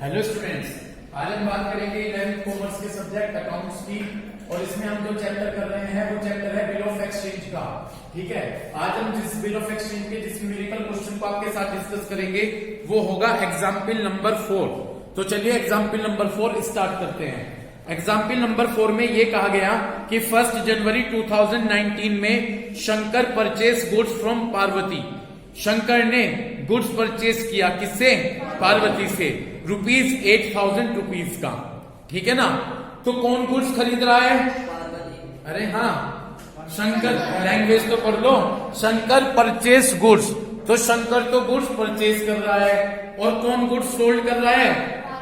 Hello students, आज हम बात करेंगे 11th कॉमर्स के सब्जेक्ट अकाउंट्स की। और इसमें हम जो चैप्टर कर रहे हैं वो चैप्टर है बिल ऑफ एक्सचेंज का। ठीक है, आज हम जिस बिल ऑफ एक्सचेंज के जिस न्यूमेरिकल क्वेश्चन को आपके साथ डिस्कस करेंगे वो होगा एग्जाम्पल नंबर 4। तो चलिए एग्जाम्पल नंबर 4 स्टार्ट करते हैं। एग्जाम्पल नंबर 4 में ये कहा गया कि 1 जनवरी 2019 में Shankar purchase goods from Parvati. Shankar ने गुड्स परचेस किया, किससे? पार्वती से, ₹8,000 का। ठीक है ना? तो कौन गुड्स खरीद रहा है? अरे हाँ, शंकर। लैंग्वेज तो पढ़ लो। शंकर परचेस गुड्स, तो शंकर तो गुड्स परचेस कर रहा है। और कौन गुड्स सोल्ड कर रहा है?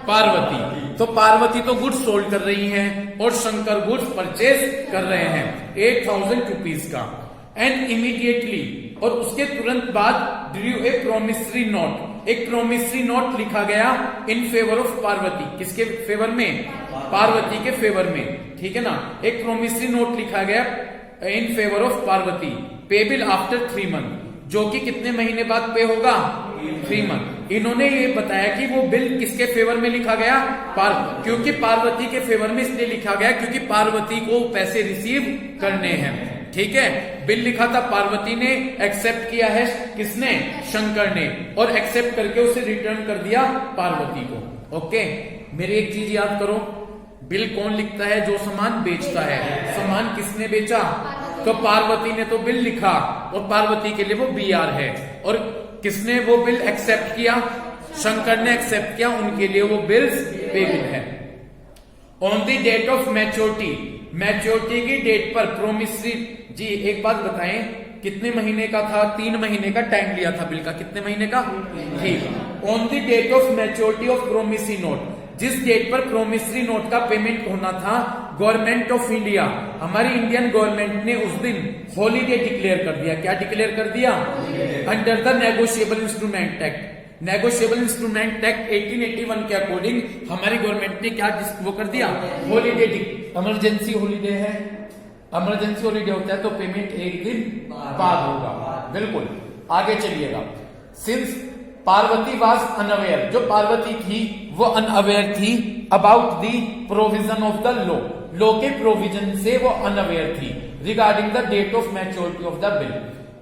पार्वती। तो पार्वती तो गुड्स सोल्ड कर रही है और शंकर गुड्स परचेस कर रहे हैं ₹8,000 का। एंड इमीडिएटली, और उसके तुरंत बाद ड्रू ए प्रोमिसरी नोट, एक प्रोमिसरी नोट लिखा गया इन फेवर ऑफ पार्वती। किसके फेवर में? पार्वती के फेवर में। ठीक है ना? एक प्रोमिसरी नोट लिखा गया in favour of Parvati, payable after 3 month, जो कि कितने महीने बाद पे होगा? 3 मंथ। इन्होंने ये बताया कि वो बिल किसके फेवर में लिखा गया? क्योंकि पार्वती के फेवर में इसलिए लिखा गया क्योंकि पार्वती को पैसे रिसीव करने हैं। ठीक है, बिल लिखा था पार्वती ने, एक्सेप्ट किया है किसने? शंकर ने, और एक्सेप्ट करके उसे रिटर्न कर दिया पार्वती को। ओके, मेरी एक चीज याद करो, बिल कौन लिखता है? जो सामान बेचता है। सामान किसने बेचा? तो पार्वती ने तो बिल लिखा और पार्वती के लिए वो BR है। और किसने वो बिल एक्सेप्ट किया? शंकर ने एक्सेप्ट किया, उनके लिए वो बिल्स पेबल है। On the date of maturity, maturity की डेट पर प्रोमिसरी। जी एक बात बताएं, कितने महीने का था? 3 महीने का टाइम लिया था बिल का। कितने महीने का? ठीक। On the date of maturity of promissory note, जिस डेट पर प्रोमिसरी नोट का पेमेंट होना था, गवर्नमेंट ऑफ इंडिया, हमारी इंडियन गवर्नमेंट ने उस दिन हॉलीडे डिक्लेयर कर दिया। क्या डिक्लेयर कर दिया? Under the negotiable instrument act. Negotiable instrument act 1881 के अकॉर्डिंग हमारी गवर्नमेंट ने क्या वो कर दिया? हॉलीडे। इमरजेंसी हॉलीडे है, इमरजेंसी हॉलीडे होता है तो पेमेंट एक दिन बाद होगा। बिल्कुल, आगे चलिएगा। सिंस पार्वती वाज अनअवेयर, जो पार्वती थी वो अनअवेयर थी about the provision of the law के प्रोविजन से वो अनअवेयर थी regarding the date of maturity of the bill,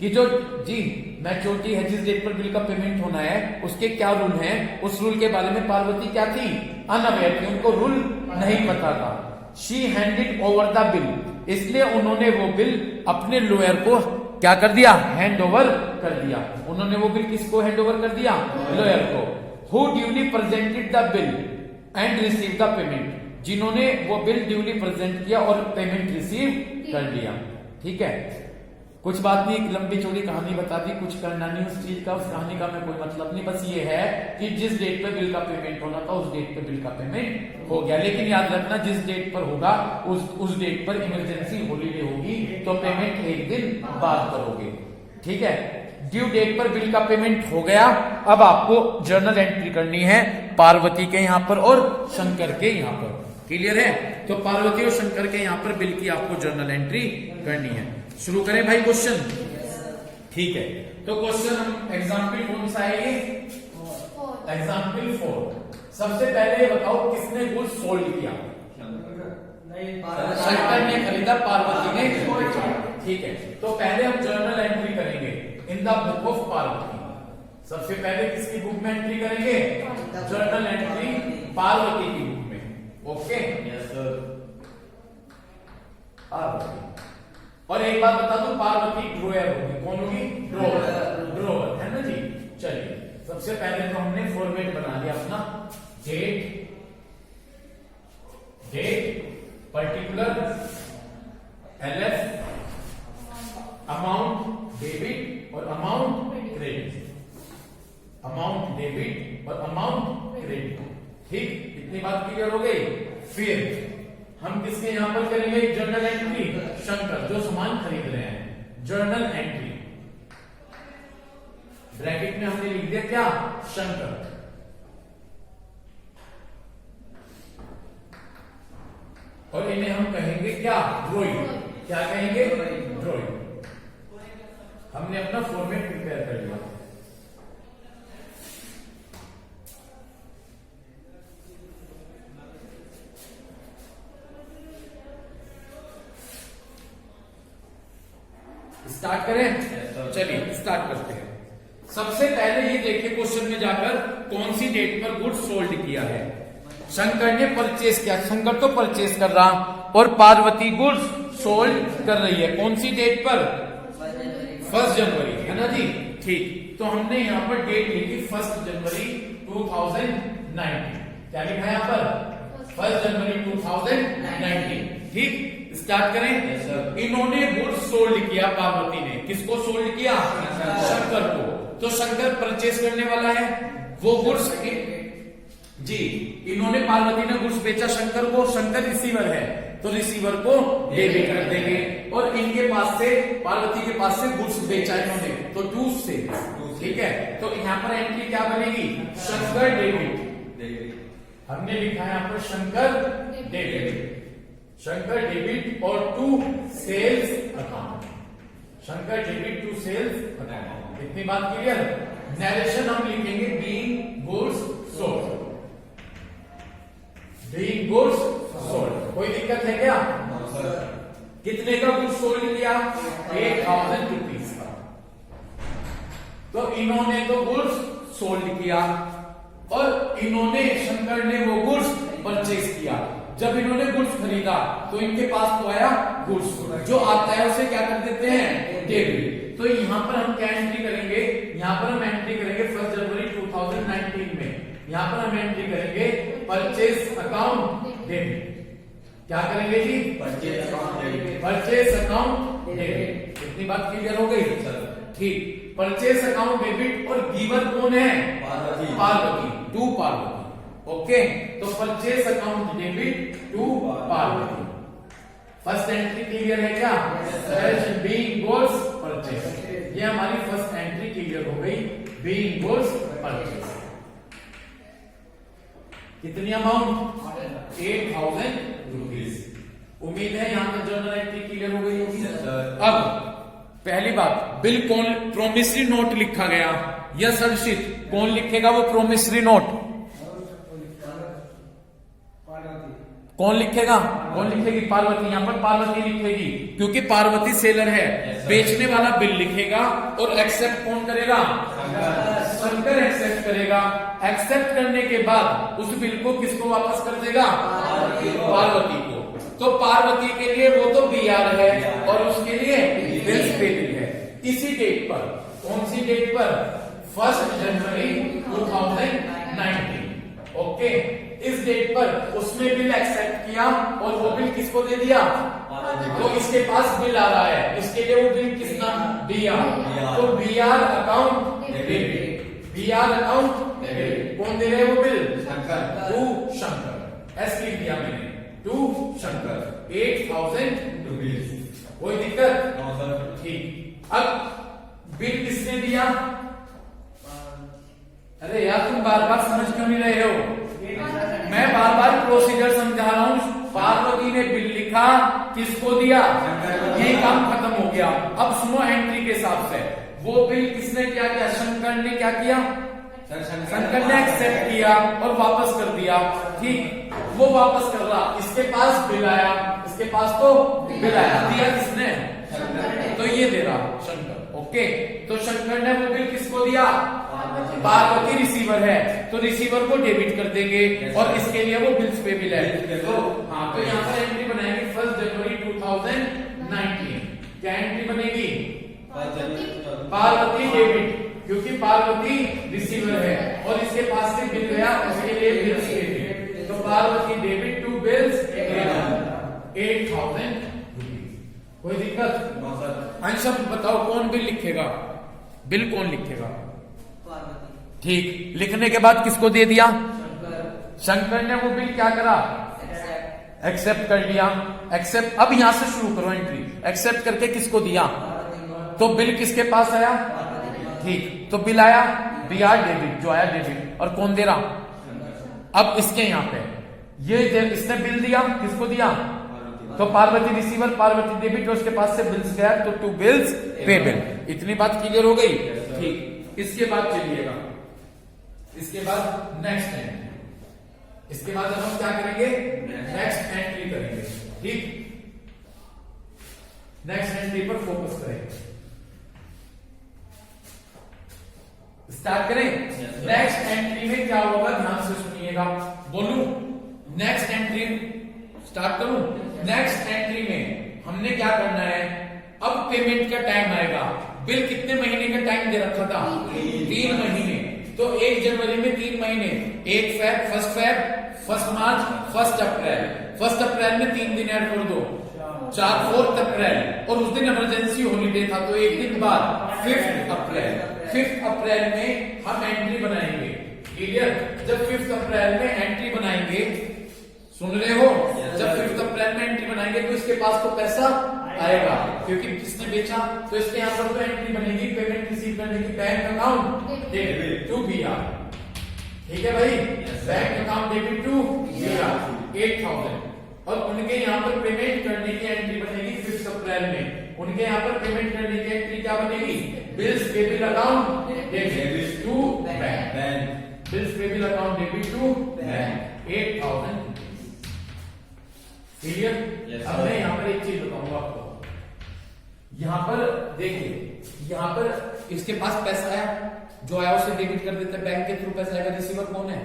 कि जो जी मैच्योरिटी है, जिस डेट पर बिल का पेमेंट होना है उसके क्या रूल है, उस रूल के बारे में पार्वती क्या थी? अनअवेयर थी, उनको रूल नहीं पता था। She handed over the bill, इसलिए उन्होंने वो बिल अपने लॉयर को क्या कर दिया? हैंड ओवर कर दिया। उन्होंने वो बिल किसको हैंड ओवर कर दिया? लॉयर को। Who duly presented the bill and receive the payment, जिन्होंने वो बिल ड्यूली प्रेजेंट किया और पेमेंट रिसीव कर लिया। ठीक है, कुछ बात नहीं, एक लंबी चौड़ी कहानी बता दी, कुछ करना नहीं उस चीज का, उस कहानी का मैं कोई मतलब नहीं। बस ये है कि जिस डेट पे बिल का पेमेंट होना था उस डेट पे बिल का पेमेंट हो गया। लेकिन याद रखना, जिस डेट पर होगा उस डेट पर इमरजेंसी हॉलीडे होगी तो पेमेंट एक दिन बाद करोगे। ठीक है, ड्यू डेट पर बिल का पेमेंट हो गया। अब आपको जर्नल एंट्री करनी है पार्वती के यहाँ पर और शंकर के यहाँ पर। क्लियर है? तो पार्वती और शंकर के यहाँ पर बिल की आपको जर्नल एंट्री करनी है। शुरू करें भाई क्वेश्चन? ठीक है, तो क्वेश्चन हम एग्जाम्पल कौन सा है ये? एग्जाम्पल 4। सबसे पहले बताओ किसने गुड्स सोल्ड किया? शंकर ने खरीदा, पार्वती ने। ठीक है, तो पहले हम जर्नल एंट्री करेंगे इन द बुक ऑफ पार्वती। सबसे पहले किसकी बुक में एंट्री करेंगे? जर्नल एंट्री पार्वती की बुक में। Okay, yes sir. पार्वती। और एक बात बता दूं, पार्वती ड्रॉयर होगी। कौन होगी? ड्रॉवर है ना जी। चलिए, सबसे पहले तो हमने फॉर्मेट बना लिया अपना, date particular, LF, amount debit और अमाउंट क्रेडिट, अमाउंट डेबिट और अमाउंट क्रेडिट। ठीक, इतनी बात क्लियर हो गई। फिर हम किसके यहां पर करेंगे जर्नल एंट्री? शंकर, जो सामान खरीद रहे हैं। जर्नल एंट्री ब्रैकेट में हमने लिख दिया क्या? शंकर। और इन्हें हम कहेंगे क्या? ड्रॉइंग। क्या कहेंगे? ड्रॉइंग। हमने अपना फॉर्मेट प्रिपेयर कर लिया। स्टार्ट करें? चलिए स्टार्ट करते हैं। सबसे पहले ये देखिए क्वेश्चन में जाकर कौन सी डेट पर गुड्स सोल्ड किया है। शंकर ने परचेस किया, शंकर तो परचेस कर रहा और पार्वती गुड्स सोल्ड कर रही है। कौन सी डेट पर? 1 जनवरी, है ना जी? ठीक, तो हमने यहाँ पर डेट लिखी 1 जनवरी 2019। क्या लिखा है यहाँ पर? 1 जनवरी 2019। ठीक, स्टार्ट करें। इन्होंने गुड्स सोल्ड किया, पार्वती ने। किसको सोल्ड किया? शंकर को। तो शंकर परचेस करने वाला है वो गुड्स जी। इन्होंने, पार्वती ने गुड्स बेचा शंकर को, शंकर रिसीवर है तो रिसीवर को डेबिट कर देंगे। और इनके पास से, पार्वती के पास से गुड्स बेचा इन्होंने, तो टू से, ठीक है। तो यहाँ पर एंट्री क्या बनेगी? शंकर डेबिट। हमने लिखा है यहाँ पर शंकर डेबिट, शंकर डेबिट और to sales account, Shankar debit to sales account. इतनी बात क्लियर? नरेशन हम लिखेंगे being goods sold, being goods sold. कोई दिक्कत है क्या? कितने का गुड्स सोल्ड किया? 8,000 रुपीज का। तो इन्होंने तो गुड्स सोल्ड किया और इन्होंने, शंकर ने वो गुड्स परचेज किया। जब इन्होंने गुड्स खरीदा तो इनके पास तो आया गुड्स, जो आता है उसे क्या कर देते हैं? डेबिट। तो यहाँ पर हम क्या एंट्री करेंगे? यहाँ पर हम एंट्री करेंगे 1 जनवरी 2019 में। यहाँ पर हम एंट्री करेंगे परचेज अकाउंट डेबिट। क्या करेंगे जी? Purchase account debit, purchase account debit. इतनी बात क्लियर हो गई? ठीक, परचेज अकाउंट डेबिट। और गिवर कौन है? पार्वती, पार्वती, टू पार्वती। ओके, तो purchase account debit to Parvati. First entry clear है क्या? बीइंग गुड्स परचेज, ये हमारी फर्स्ट एंट्री क्लियर हो गई। Being goods purchase. कितनी अमाउंट? 8,000 रुपीज। उम्मीद है यहाँ तक जर्नल एंट्री क्लियर हो गई होगी। अब पहली बात, बिल कौन, प्रोमिसरी नोट लिखा गया। यस हर्षित, कौन लिखेगा वो प्रोमिसरी नोट? कौन लिखेगा? कौन लिखेगी? पार्वती। यहाँ पर पार्वती लिखेगी क्योंकि पार्वती सेलर है। बेचने वाला बिल लिखेगा और एक्सेप्ट कौन करेगा? शंकर एक्सेप्ट करेगा। एक्सेप्ट करने के बाद उस बिल को किसको वापस कर देगा? पार्वती को। तो पार्वती के लिए वो तो बीआर है और उसके लिए बिल्स पेबल है। इसी डेट पर, कौन सी डेट पर? 1 जनवरी 2019। ओके, इस डेट पर उसने बिल एक्सेप्ट किया और वो बिल किसको दे दिया? तो इसके पास बिल आ रहा है, इसके लिए वो बिल किस नाम? बीआर। तो BR account debit, BR account debit. कौन दे रहे हैं वो bill? Shankar, to Shankar. S लिख दिया मैंने, टू शंकर, 8,000 रुपीज। कोई दिक्कत? ठीक, अब बिल किसने दिया? अरे यार तुम बार बार समझ क्यों नहीं रहे हो? मैं बार बार प्रोसीजर समझा रहा हूं। पार्वती ने बिल लिखा, किसको दिया? ये काम खत्म हो गया। अब सुनो एंट्री के हिसाब से, वो बिल किसने क्या किया? शंकर ने क्या किया? शंकर ने एक्सेप्ट किया और वापस कर दिया। ठीक, वो वापस कर रहा, इसके पास बिल आया, इसके पास तो बिल आया, दिया किसने? तो ये दे रहा शंकर। ओके, तो शंकर ने वो बिल किसको दिया? पार्वती रिसीवर है तो रिसीवर को डेबिट कर देंगे और इसके लिए वो बिल्स पेबल है। तो हाँ, तो यहाँ पर एंट्री बनाएंगे 1 जनवरी 2019। क्या एंट्री बनेगी? पार्वती डेबिट, क्योंकि पार्वती रिसीवर है और इसके पास से बिल गया, उसके लिए बिल्स पेबल। तो Parvati debit to bills 8,000 rupees. कोई दिक्कत? अंशम बताओ कौन बिल लिखेगा? बिल कौन लिखेगा? ठीक, लिखने के बाद किसको दे दिया? शंकर ने वो बिल क्या करा? एक्सेप्ट कर लिया। एक्सेप्ट, अब यहां से शुरू करो एंट्री। एक्सेप्ट करके किसको दिया? तो बिल किसके पास आया? ठीक, तो बिल आया बीआर डेबिट, जो आया डेबिट। और कौन दे रहा? अब इसके यहाँ पे ये इसने बिल दिया, किसको दिया? तो पार्वती रिसीवर, पार्वती डेबिट और उसके पास से बिल्स गया, तो टू बिल्स पेबल। इतनी बात क्लियर हो गई? ठीक, इसके बाद चलिएगा, इसके बाद नेक्स्ट एंट्री। इसके बाद हम क्या करेंगे? नेक्स्ट एंट्री करेंगे। ठीक, नेक्स्ट एंट्री पर फोकस करेंगे। स्टार्ट करें। नेक्स्ट एंट्री में क्या होगा, ध्यान से सुनिएगा। बोलूं नेक्स्ट एंट्री स्टार्ट करूं। नेक्स्ट एंट्री में हमने क्या करना है, अब पेमेंट का टाइम आएगा। बिल कितने महीने का टाइम दे रखा था, 3 महीने। तो 1 जनवरी में 3 महीने, 1 मार्च, 1 अप्रैल। 1 अप्रैल में 3 दिन ऐड कर दो, 4 अप्रैल, और उस दिन इमरजेंसी हॉलीडे था तो एक दिन बाद 5 अप्रैल। 5 अप्रैल में हम एंट्री बनाएंगे। क्लियर? जब 5 अप्रैल में एंट्री बनाएंगे, सुन रहे हो, जब 5 अप्रैल में एंट्री बनाएंगे तो इसके पास तो पैसा आएगा क्योंकि किसने बेचा, तो इसके यहाँ पर तो एंट्री बनेगी पेमेंट रिसीव करने की, bank account debit to BR. ठीक है भाई, bank account debit to BR 8000। और उनके यहाँ पर पेमेंट करने की एंट्री बनेगी 5 अप्रैल में। उनके यहाँ पर पेमेंट करने की एंट्री क्या बनेगी, bills payable account debit to bank. Bills payable account debit to bank 8000। Clear? अब मैं यहाँ पर एक चीज बताऊंगा आपको। यहाँ पर देखिए, यहाँ पर इसके पास पैसा आया, जो आया उसे डेबिट कर देते हैं, बैंक के थ्रू पैसा आएगा। रिसीवर कौन है,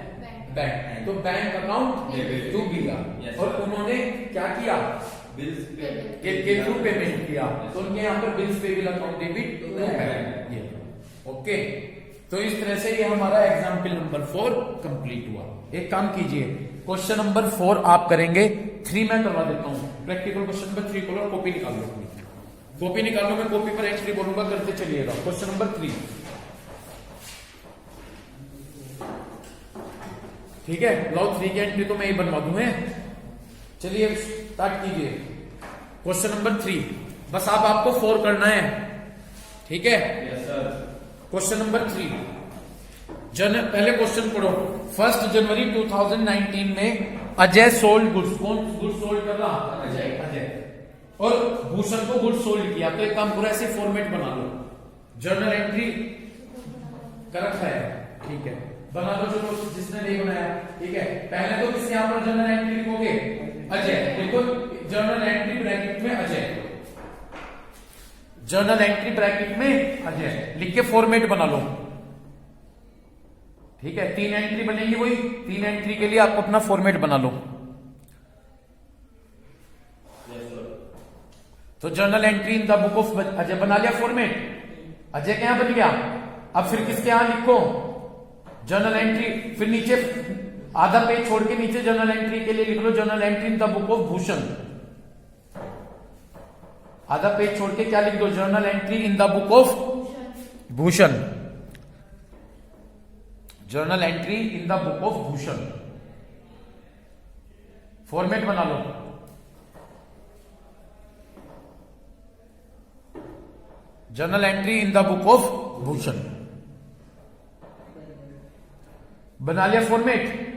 बैंक। तो bank account debit to BR, और उन्होंने क्या किया, बिल्स के थ्रू पेमेंट किया, तो उनके यहाँ पर bills payable account debit to bank. Okay, तो इस तरह से ये हमारा एग्जाम्पल नंबर 4 कंप्लीट हुआ। एक काम कीजिए, क्वेश्चन नंबर 4 आप करेंगे, 3 मैं करवा देता हूं। प्रैक्टिकल क्वेश्चन नंबर 3 खोलो, कॉपी निकाल लो। कॉपी निकाल लो, मैं कॉपी पर एक्चुअली बोलूंगा, करते चलिएगा। क्वेश्चन नंबर 3, ठीक है। लाओ 3 की एंट्री तो मैं ही बनवा दूं। चलिए स्टार्ट कीजिए। क्वेश्चन नंबर 3, बस आपको 4 करना है, ठीक है। क्वेश्चन नंबर 3, पहले क्वेश्चन पढ़ो। 1 जनवरी 2019 में अजय सोल्ड गुड्स। कौन गुड्स सोल्ड कर रहा, अजय। और भूषण को गुड्स सोल्ड किया। तो एक काम पूरा ऐसे फॉर्मेट बना लो, जर्नल एंट्री कर रखा है, ठीक है, बना दो। जो जिसने नहीं बनाया, ठीक है। पहले तो किसके यहाँ पर जर्नल एंट्री लिखोगे, अजय। देखो जर्नल एंट्री ब्रैकेट में अजय, जर्नल एंट्री ब्रैकेट में अजय लिख के फॉर्मेट बना लो, ठीक है। 3 एंट्री बनेगी, वही 3 एंट्री के लिए आपको अपना फॉर्मेट बना लो। तो journal entry in the book of Ajay बना लिया फॉर्मेट, अजय के यहां बन गया। अब फिर किसके यहां लिखो, जर्नल एंट्री, फिर नीचे आधा पेज छोड़ के नीचे जर्नल एंट्री के लिए लिख लो journal entry in the book of Bhushan. आधा पेज छोड़ के क्या लिख दो, journal entry in the book of Bhushan. Journal entry in the book of Bhushan, format बना लो। Journal entry in the book of Bhushan बना लिया फॉर्मेट।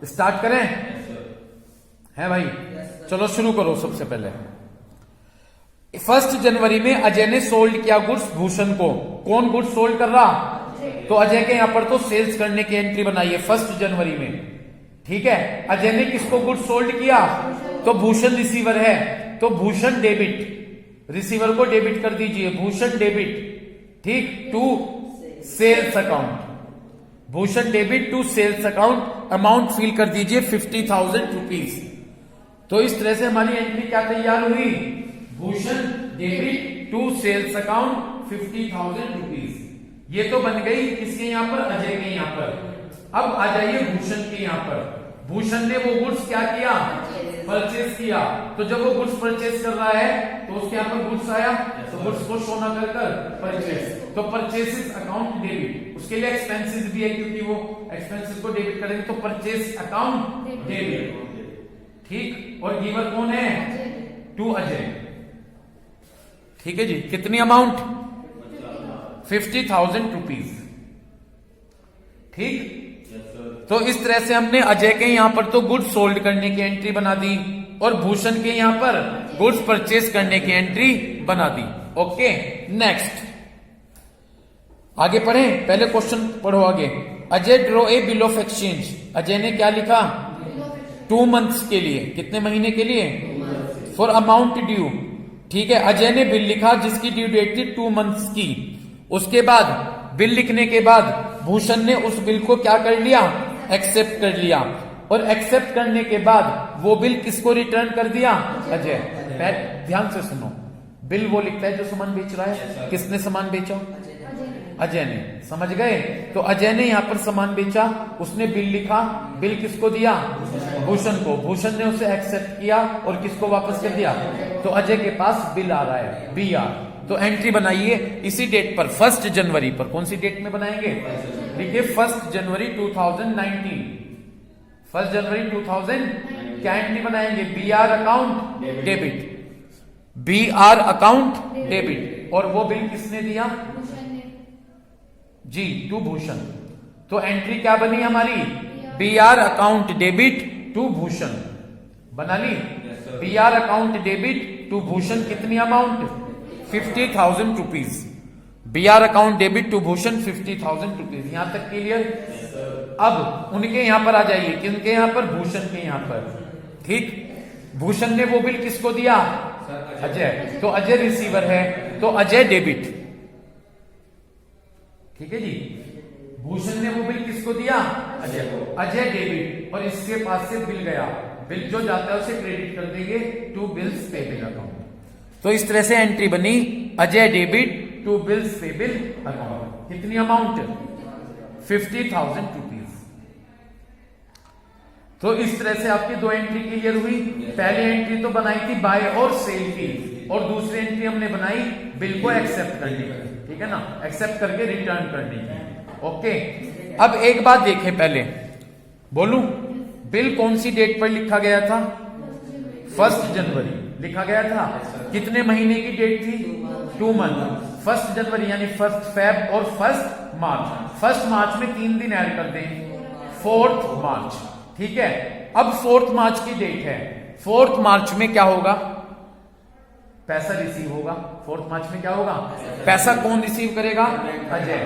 स्टार्ट करें, है भाई? चलो शुरू करो। सबसे पहले 1 जनवरी में अजय ने सोल्ड किया गुड्स भूषण को। कौन गुड्स सोल्ड कर रहा, तो अजय के यहां पर तो सेल्स करने की एंट्री बनाई है 1 जनवरी में, ठीक है। अजय ने किसको गुड्स सोल्ड किया, तो भूषण रिसीवर है, तो भूषण डेबिट, रिसीवर को डेबिट कर दीजिए, भूषण डेबिट, ठीक, to sales account. Bhushan debit to sales account, amount fill कर दीजिए 50,000 रुपीज। तो इस तरह से हमारी एंट्री क्या तैयार हुई, Bhushan debit to sales account 50,000 rupees. ये तो बन गई किसके यहां पर, अजय के यहां पर। अब आ जाइए भूषण के यहां पर। भूषण ने वो गुड्स क्या किया, परचेज किया। तो जब वो गुड्स परचेज कर रहा है तो उसके यहां पर गुड्स आया, तो गुड्स को शो ना कर परचेज, तो परचेसेस अकाउंट डेबिट। उसके लिए एक्सपेंसेस भी है क्योंकि वो एक्सपेंसेस को डेबिट करेंगे, तो परचेज अकाउंट डेबिट, ठीक। और गिवर कौन है, टू अजय, ठीक है जी। कितनी अमाउंट, 50,000 रुपीज, ठीक। तो इस तरह से हमने अजय के यहां पर तो गुड्स सोल्ड करने की एंट्री बना दी और भूषण के यहां पर गुड्स परचेज करने की एंट्री बना दी। ओके, नेक्स्ट आगे पढ़ें। पहले क्वेश्चन पढ़ो आगे। Ajay draw a bill of exchange. Ajay ने क्या लिखा, 2 मंथ्स के लिए, कितने महीने के लिए? For amount due. ठीक है, अजय ने बिल लिखा जिसकी ड्यू डेट थी 2 मंथ्स की। उसके बाद बिल लिखने के बाद भूषण ने उस बिल को क्या कर लिया? एक्सेप्ट कर लिया। और एक्सेप्ट करने के बाद वो बिल किसको रिटर्न कर दिया? अजय। ध्यान से सुनो, बिल वो लिखता है जो सामान बेच रहा है। किसने सामान बेचा? अजय ने। समझ गए? तो अजय ने यहां पर सामान बेचा, उसने बिल लिखा, बिल किसको दिया? भूषण को। भूषण ने उसे एक्सेप्ट किया और किसको वापस कर दिया? तो अजय के पास बिल आ रहा है, BR। तो एंट्री बनाइए इसी डेट पर, 1 जनवरी पर। कौन सी डेट में बनाएंगे? देखिए 1 जनवरी 2019, 1 जनवरी 2000 क्या एंट्री बनाएंगे? BR account debit, BR account debit. और वो बिल किसने दिया? जी, टू भूषण। तो एंट्री क्या बनी हमारी? BR account debit to Bhushan. बना ली? BR account debit to Bhushan. कितनी amount? 50,000 rupees. BR account debit to Bhushan 50,000 rupees. यहां तक क्लियर? अब उनके यहां पर आ जाइए, किनके यहां पर? भूषण के यहां पर। ठीक, भूषण ने वो बिल किसको दिया? अजय। तो अजय रिसीवर है, तो अजय डेबिट। ठीक है जी, भूषण ने वो बिल किसको दिया? अजय को। अजय डेबिट, और इसके पास से बिल गया, बिल जो जाता है उसे क्रेडिट कर देंगे टू बिल्स पेबल अकाउंट। तो इस तरह से एंट्री बनी, Ajay debit to bills payable account. कितनी अमाउंट? 50,000 रुपीज। तो इस तरह से आपकी 2 एंट्री क्लियर हुई। पहली एंट्री तो बनाई थी बाय और सेल की, और दूसरी एंट्री हमने बनाई बिल को एक्सेप्ट करने की। ठीक है ना, एक्सेप्ट करके रिटर्न करने की। ओके, अब एक बात देखें पहले, बोलूं बिल कौन सी डेट पर लिखा गया था? 1 जनवरी लिखा गया था। कितने महीने की डेट थी? 2 मंथ। 1 जनवरी यानी 1 फेब और 1 मार्च। 1 मार्च में 3 दिन ऐड कर दें, 4 मार्च। ठीक है, अब 4 मार्च की डेट है। 4 मार्च में क्या होगा? पैसा रिसीव होगा। 4 मार्च में क्या होगा? पैसा कौन रिसीव करेगा? अजय।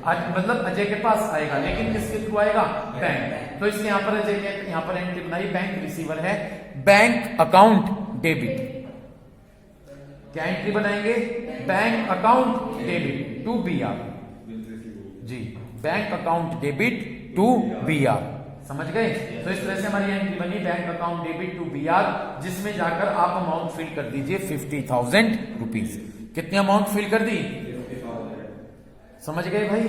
मतलब अजय के पास आएगा, लेकिन किसके थ्रू आएगा? बैंक। तो इसके यहां पर अजय के यहां पर एंट्री बनाई, बैंक रिसीवर है, बैंक अकाउंट डेबिट। क्या एंट्री बनाएंगे? Bank account debit to BR। जी, bank account debit to BR। समझ गए? तो इस तरह से हमारी एंट्री बनी, bank account debit to BR, जिसमें जाकर आप अमाउंट फिल कर दीजिए 50,000 रुपीज। कितनी अमाउंट फिल कर दी? समझ गए भाई?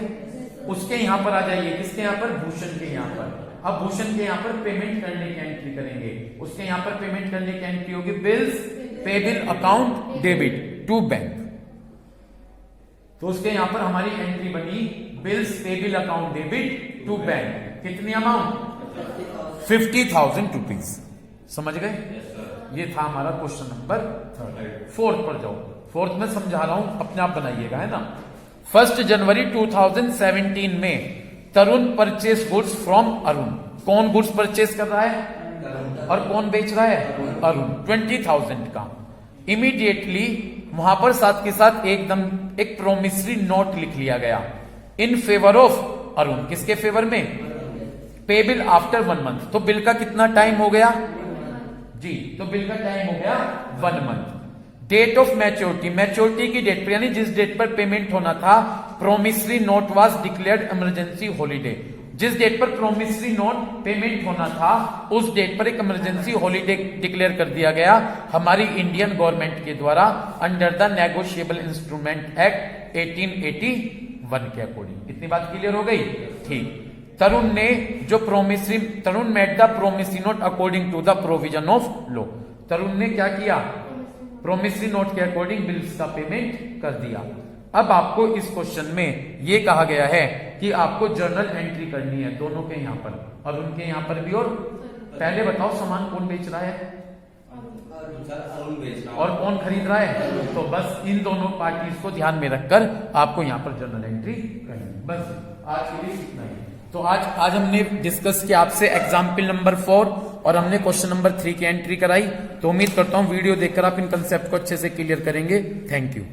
उसके यहां पर आ जाइए, किसके यहां पर? भूषण के यहां पर। अब भूषण के यहां पर पेमेंट करने की एंट्री करेंगे। उसके यहां पर पेमेंट करने की एंट्री होगी bills payable account debit to bank. तो उसके यहां पर हमारी एंट्री बनी bills payable account debit to bank. कितनी अमाउंट? 50,000 रुपीज। समझ गए? ये था हमारा क्वेश्चन नंबर 3। 4th पर जाओ। 4th में समझा रहा हूं, अपने आप बनाइएगा, है ना। 1 जनवरी 2017 में तरुण परचेस गुड्स फ्रॉम अरुण। कौन गुड्स परचेस कर रहा है? और कौन बेच रहा है? अरुण। 20,000 का। इमीडिएटली वहां पर साथ के साथ एकदम एक प्रोमिसरी नोट लिख लिया गया इन फेवर ऑफ अरुण। किसके फेवर में? Payable after 1 month. तो बिल का कितना टाइम हो गया? जी, तो बिल का टाइम हो गया 1 month. Date of maturity, maturity की डेट पर, यानी जिस डेट पर पेमेंट होना था, promissory note was declared emergency holiday. जिस डेट पर प्रोमिसरी नोट पेमेंट होना था, उस डेट पर एक इमरजेंसी हॉलीडे डिक्लेयर कर दिया गया हमारी इंडियन गवर्नमेंट के द्वारा under the negotiable instrument act 1881 के अकॉर्डिंग। इतनी बात क्लियर हो गई? ठीक। तरुण ने जो Tarun made the promissory note according to the provision of law. Tarun ने क्या किया? प्रोमिसरी नोट के अकॉर्डिंग बिल्स का पेमेंट कर दिया। अब आपको इस क्वेश्चन में ये कहा गया है कि आपको जर्नल एंट्री करनी है दोनों के यहां पर और उनके यहां पर भी। और पहले बताओ, सामान कौन बेच रहा है और कौन खरीद रहा है? तो बस इन दोनों पार्टीज को ध्यान में रखकर आपको यहां पर जर्नल एंट्री करनी है। बस आज के लिए इतना ही। तो आज हमने डिस्कस किया आपसे एग्जाम्पल नंबर 4 और हमने क्वेश्चन नंबर 3 की एंट्री कराई। तो उम्मीद करता हूं वीडियो देखकर आप इन कंसेप्ट को अच्छे से क्लियर करेंगे। Thank you.